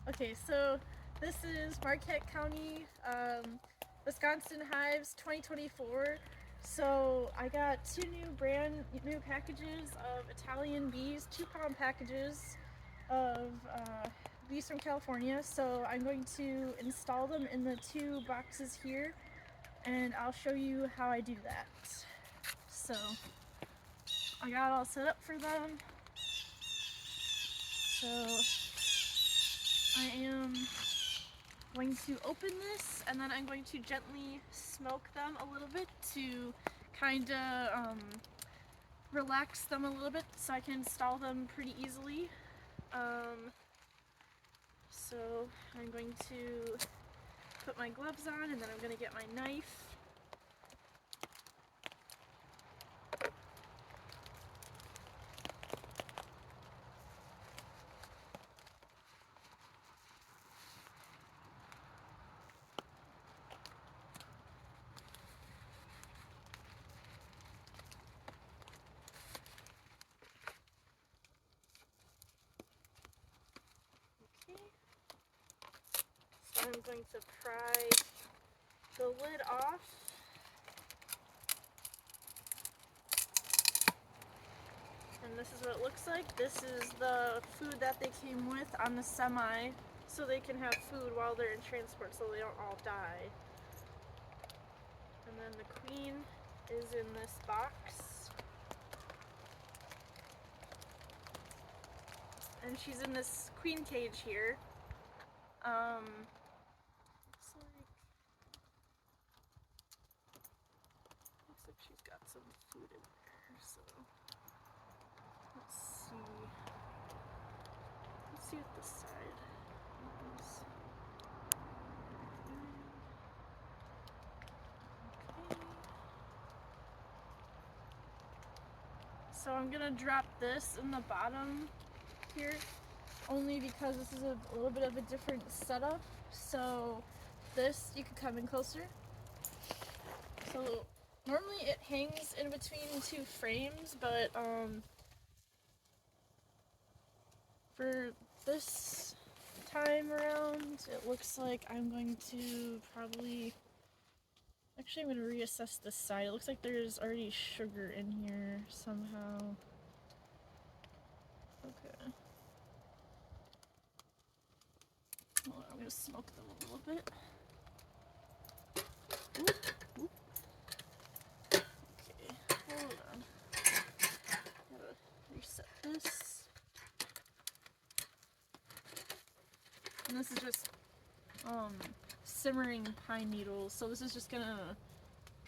Okay, so this is Marquette County, Wisconsin hives 2024. So I got two brand new packages of Italian bees, 2 pound packages of bees from California. So I'm going to install them in the 2 boxes here, and I'll show you how I do that. So I got it all set up for them. So I am going to open this, and then I'm going to gently smoke them a little bit to kind of relax them a little bit so I can install them pretty easily. So I'm going to put my gloves on, and then I'm going to get my knife. Okay. So I'm going to pry the lid off. And this is what it looks like. This is the food that they came with on the semi, so they can have food while they're in transport so they don't all die. And then the queen is in this box. And she's in this queen cage here. Looks like she's got some food in there, so let's see. Let's see what this side is. Okay. So I'm gonna drop this in the bottom here, only because this is a little bit of a different setup. So this, you can come in closer. So normally it hangs in between 2 frames, but for this time around, it looks like I'm going to probably, actually I'm going to reassess this side. It looks like there's already sugar in here somehow. Okay. Well, I'm going to smoke them a little bit. Oop, oop. Okay, hold on. Gotta reset this. And this is just simmering pine needles, so this is just gonna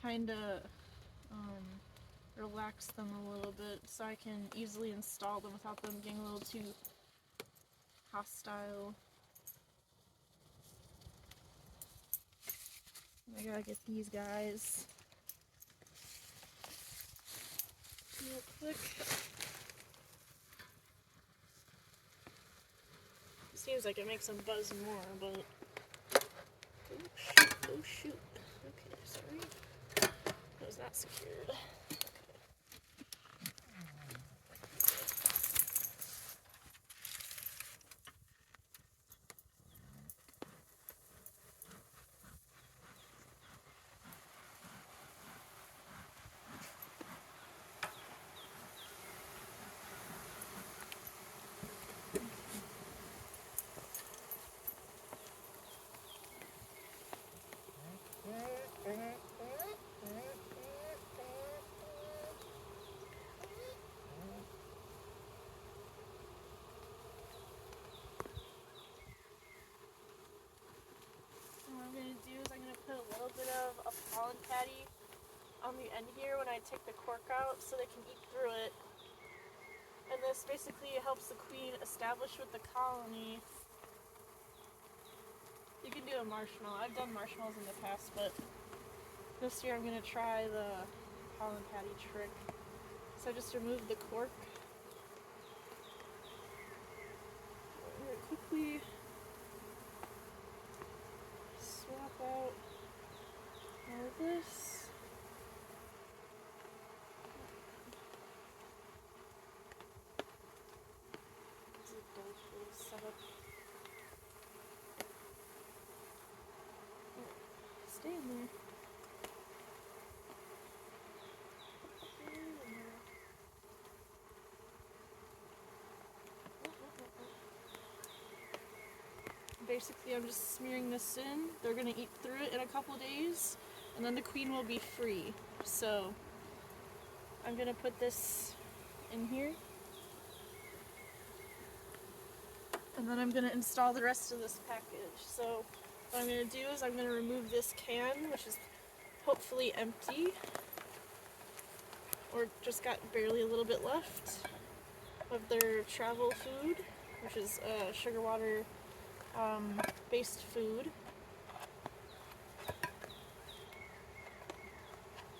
kind of relax them a little bit so I can easily install them without them getting a little too hostile. I gotta get these guys real quick. Seems like it makes them buzz more, but oh shoot. Okay, sorry. That was not secured. Put a little bit of a pollen patty on the end here when I take the cork out so they can eat through it. And this basically helps the queen establish with the colony. You can do a marshmallow. I've done marshmallows in the past, but this year I'm going to try the pollen patty trick. So I just remove the cork. I'm going to quickly swap out all of this. This is a bullshit setup. Stay in there. Stay in there. Basically, I'm just smearing this in. They're gonna eat through it in a couple days, and then the queen will be free. So I'm gonna put this in here, and then I'm gonna install the rest of this package. So what I'm gonna do is I'm gonna remove this can, which is hopefully empty, or just got barely a little bit left of their travel food, which is sugar water based food.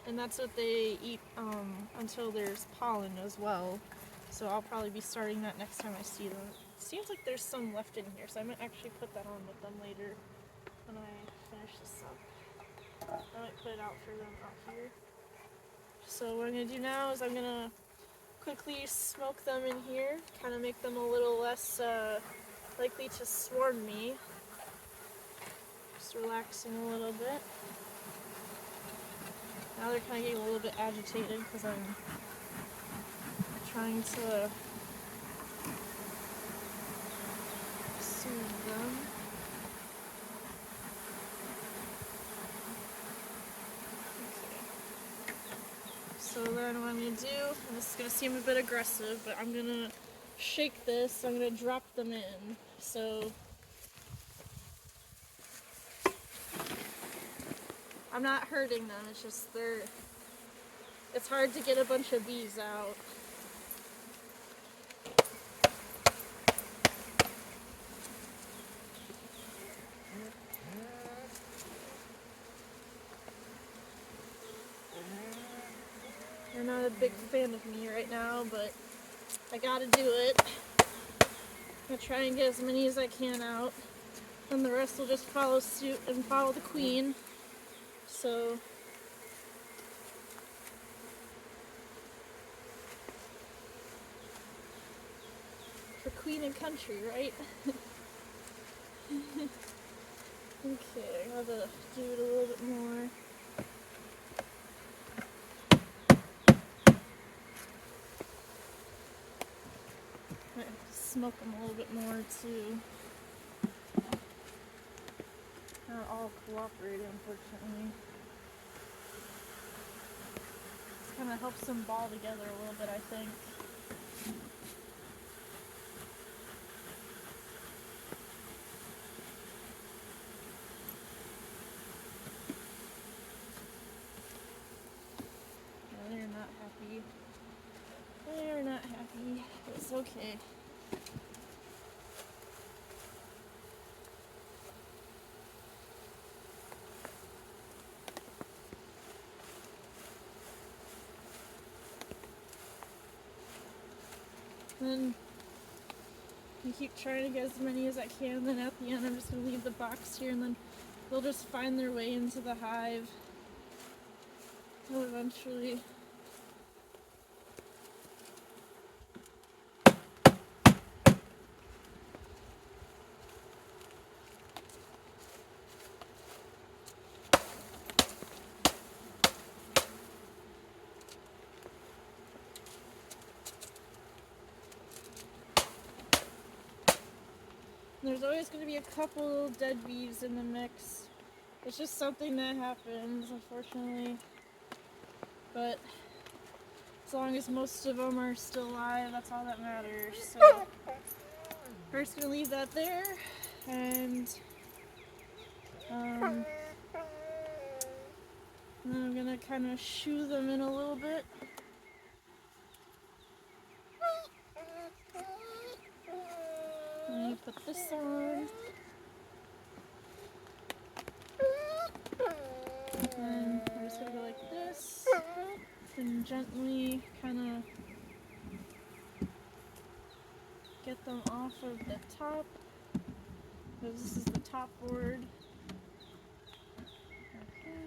And that's what they eat until there's pollen as well. So I'll probably be starting that next time I see them. It seems like there's some left in here, so I might actually put that on with them later when I finish this up. I might put it out for them out here. So what I'm going to do now is I'm going to quickly smoke them in here, kind of make them a little less likely to swarm me. Just relaxing a little bit. Now they're kind of getting a little bit agitated because I'm trying to soothe them. Okay. So then what I'm going to do, and this is going to seem a bit aggressive, but I'm going to shake this, I'm going to drop them in. So I'm not hurting them, it's just it's hard to get a bunch of bees out. They're not a big fan of me right now, but I gotta do it. I'm gonna try and get as many as I can out, and the rest will just follow suit and follow the queen. So for queen and country, right? Okay, I gotta do it a little bit more. Might have to smoke them a little bit more too. Not all cooperate, unfortunately. This kind of helps them ball together a little bit, I think. No, they're not happy. They're not happy. It's okay. Then you keep trying to get as many as I can, then at the end I'm just going to leave the box here, and then they'll just find their way into the hive. They'll eventually. There's always going to be a couple dead bees in the mix. It's just something that happens, unfortunately. But as long as most of them are still alive, that's all that matters. So first going to leave that there, and then I'm going to kind of shoo them in a little bit. Let me put this on. And we're just going to go like this, and gently kind of get them off of the top, because this is the top board. Okay.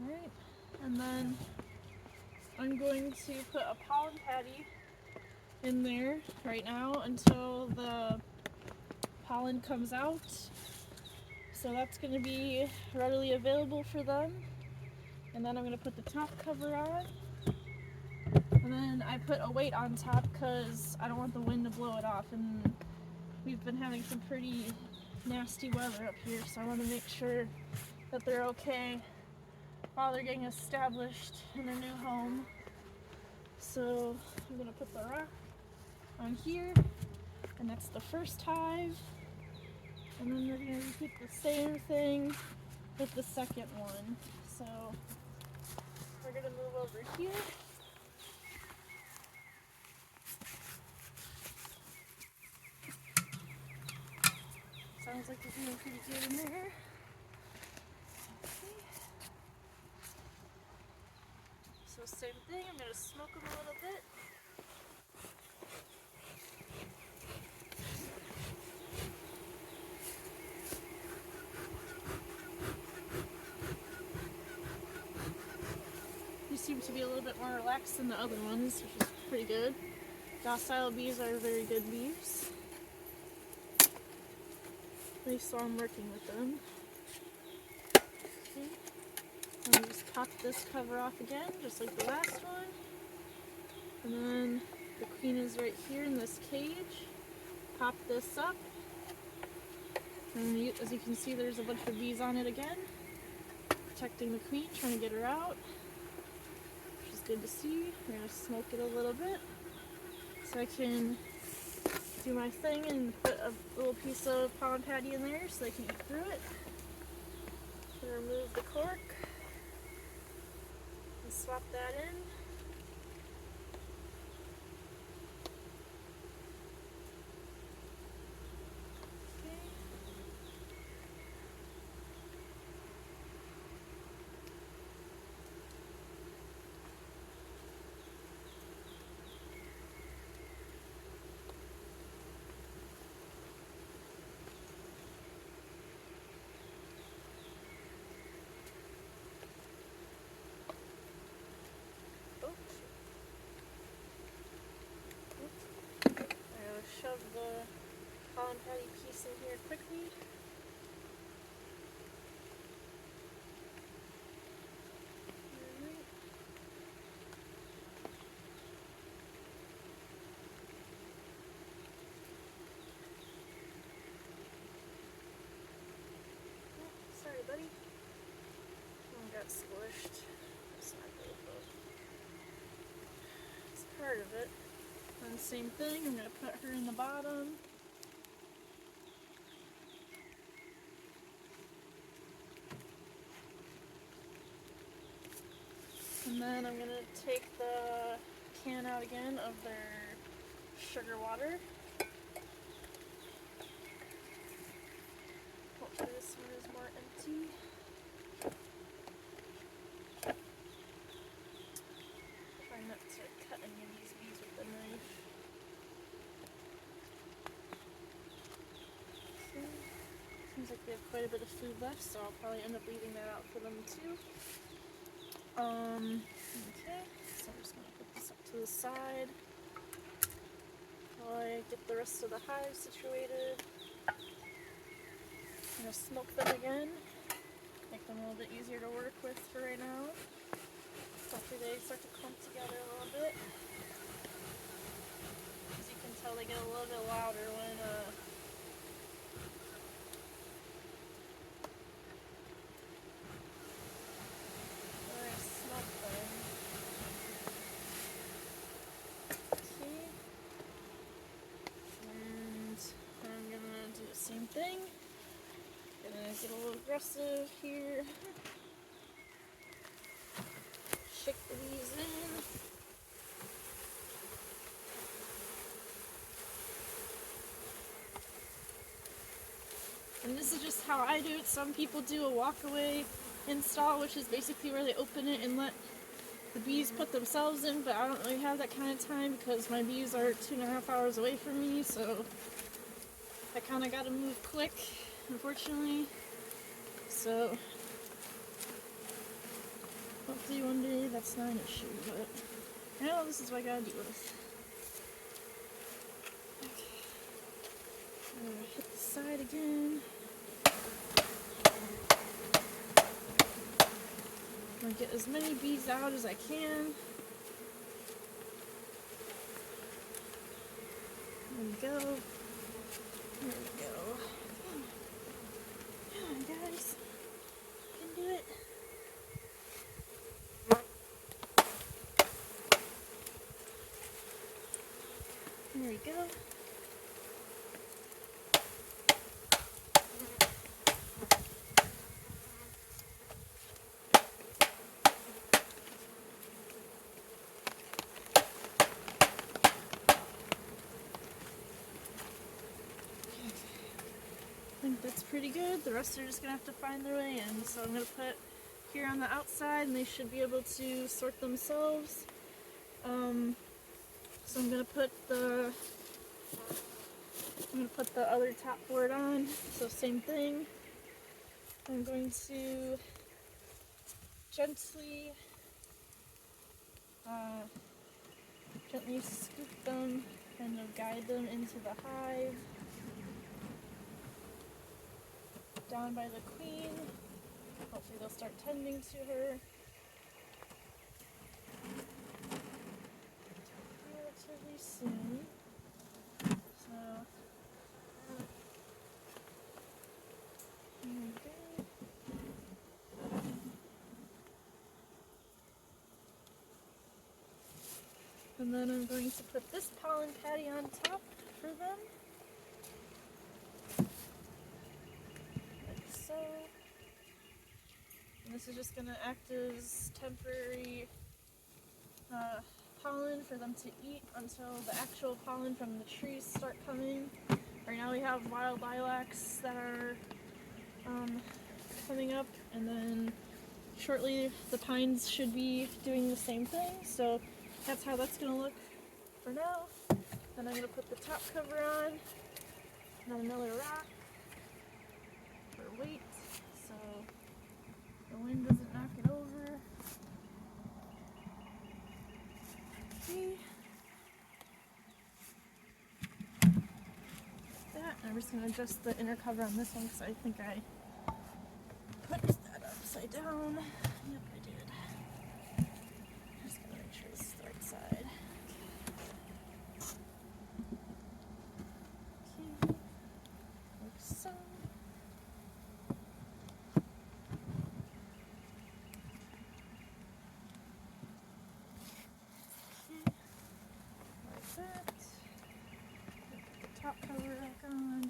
Alright, and then I'm going to put a pollen patty in there right now until the pollen comes out. So that's going to be readily available for them. And then I'm going to put the top cover on. And then I put a weight on top because I don't want the wind to blow it off. And we've been having some pretty nasty weather up here, so I want to make sure that they're okay while they're getting established in their new home. So I'm going to put the rock on here, and that's the first hive. And then we're going to repeat the same thing with the second one. So we're going to move over here. Sounds like they're doing pretty good in there. Okay. So same thing, I'm going to smoke them a little bit. These seem to be a little bit more relaxed than the other ones, which is pretty good. Docile bees are very good bees. At least while I'm working with them. Okay. I'm going to just pop this cover off again, just like the last one. And then the queen is right here in this cage. Pop this up. And as you can see, there's a bunch of bees on it again. Protecting the queen, trying to get her out. Which is good to see. I'm going to smoke it a little bit so I can do my thing and put a little piece of pollen patty in there so they can eat through it. Remove the cork and swap that in. Okay. Shove the pollen patty piece in here quickly. Oh, sorry, buddy. Oh, got squished. That's not good, but it's part of it. And same thing, I'm going to put her in the bottom. And then I'm going to take the can out again of their sugar water. Hopefully this one is more empty. Try not to cut any of these bees with the knife. Okay. Seems like they have quite a bit of food left, so I'll probably end up leaving that out for them too. Okay, so I'm just going to put this up to the side while I get the rest of the hive situated. I'm going to smoke them again, make them a little bit easier to work with for right now. Hopefully they start to clump together a little bit. As you can tell, they get a little bit louder when I smoke them. Okay. And I'm gonna do the same thing. Gonna get a little aggressive here. Shake the bees in. And this is just how I do it. Some people do a walk-away install, which is basically where they open it and let the bees put themselves in, but I don't really have that kind of time because my bees are 2.5 hours away from me, so I kind of got to move quick, unfortunately. So hopefully one day that's not an issue, but I know this is what I gotta deal with. outside again. I'm gonna get as many bees out as I can. There we go. There we go. Come on, guys. You can do it. There we go. I think that's pretty good. The rest are just gonna have to find their way in. So I'm gonna put here on the outside and they should be able to sort themselves. So I'm gonna put the other top board on. So same thing. I'm going to gently scoop them, kind of guide them into the hive. Down by the queen. Hopefully they'll start tending to her. Relatively soon. So here we go. And then I'm going to put this pollen patty on top for them. Like so. And this is just going to act as temporary pollen for them to eat until the actual pollen from the trees start coming. Right now we have wild lilacs that are coming up, and then shortly the pines should be doing the same thing. So that's how that's going to look for now. Then I'm going to put the top cover on, and then another rack for weight so the wind doesn't knock it over. Okay. That. I'm just going to adjust the inner cover on this one because I think I put that upside down. Yep, I did. Just going to make sure this is the right side. Okay. Like so. Okay. Like that. Put the top cover back on.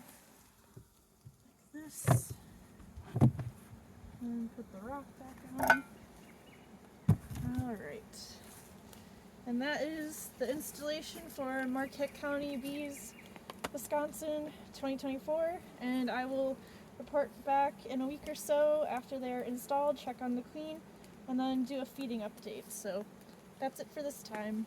Like this. And put the rock back on. Alright. And that is the installation for Marquette County Bees, Wisconsin 2024. And I will report back in a week or so after they're installed, check on the queen, and then do a feeding update. So that's it for this time.